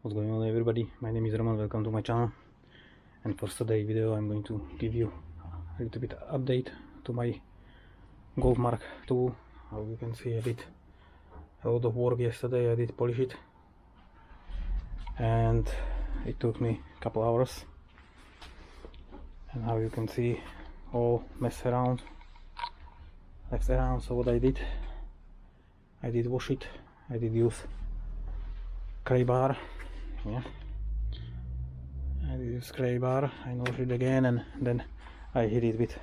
What's going on, everybody? My name is Roman, welcome to my channel. And for today's video I'm going to give you a little bit update to my Golf Mark 2. How you can see, I did a lot of work yesterday. I did polish it and it took me a couple hours, and how you can see all mess around, left around. So what I did wash it. I did use clay bar. Yeah, I did use clay bar. I washed it again, and then I hit it with,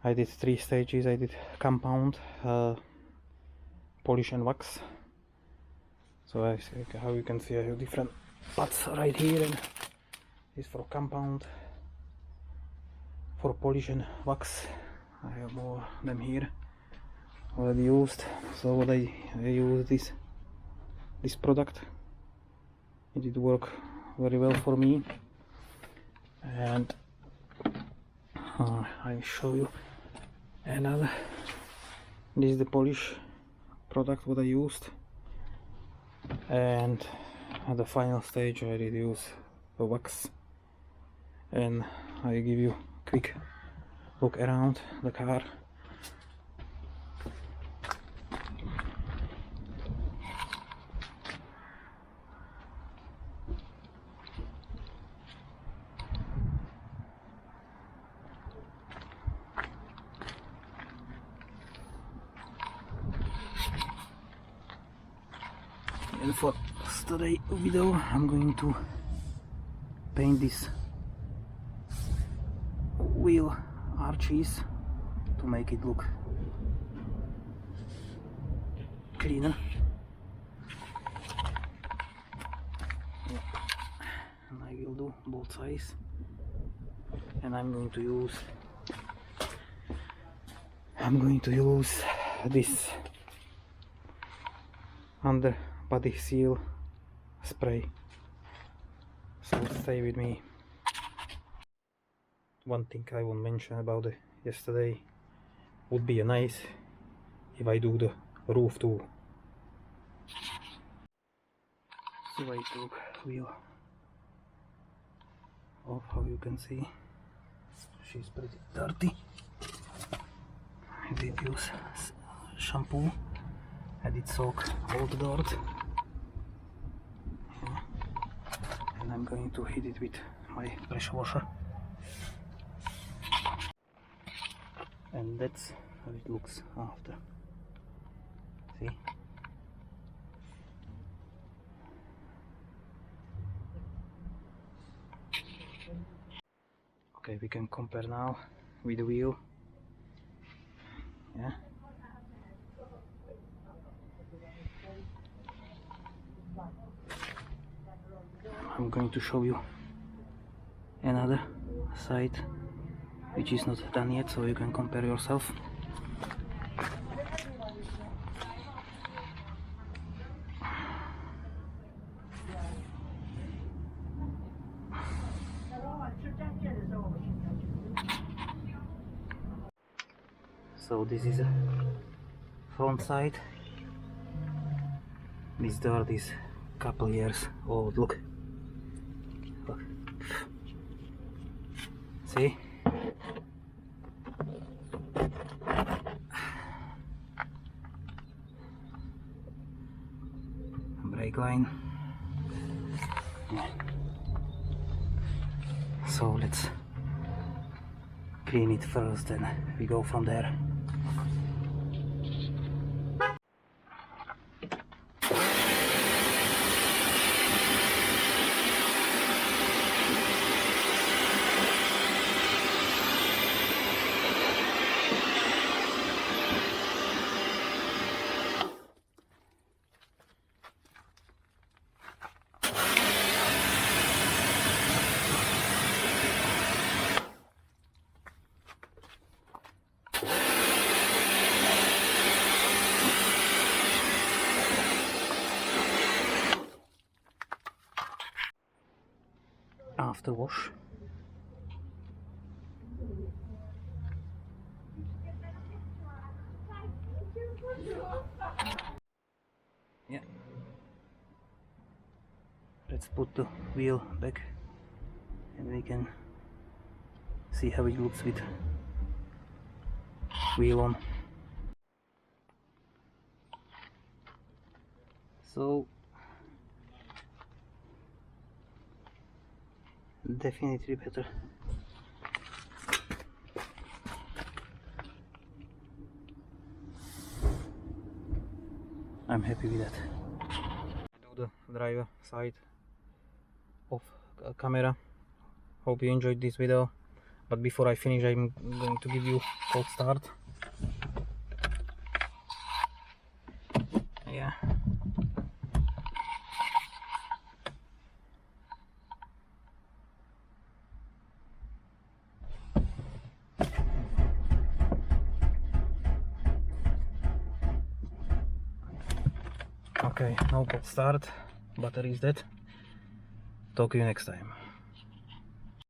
I did 3 stages. I did compound, polish and wax. So how you can see, I have different parts right here, and this for compound, for polish and wax. I have more of them here already used. So what I use this product. It did work very well for me, and I show you another. This is the polish product what I used, and at the final stage I did use the wax, and I give you a quick look around the car. And for today's video I'm going to paint this wheel arches to make it look cleaner. Yeah. And I will do both sides, and I'm going to use this under body seal spray. So stay with me. One thing I won't mention about it yesterday, would be nice if I do the roof too. So I took wheel off. How you can see, she's pretty dirty. I did use shampoo. I did soak all the dirt, and I'm going to hit it with my pressure washer, and that's how it looks after. See? Okay, we can compare now with the wheel. Yeah. I'm going to show you another side which is not done yet, so you can compare yourself. So this is a front side. This dirt is couple years old. Look. See? Brake line. Yeah. So let's clean it first, and we go from there. After wash, yeah, Let's put the wheel back and we can see how it looks with wheel on. So definitely better. I'm happy with that. Do the driver side of camera. Hope you enjoyed this video, but before I finish I'm going to give you a cold start. Yeah. Okay, no cold start, battery is dead. Talk to you next time.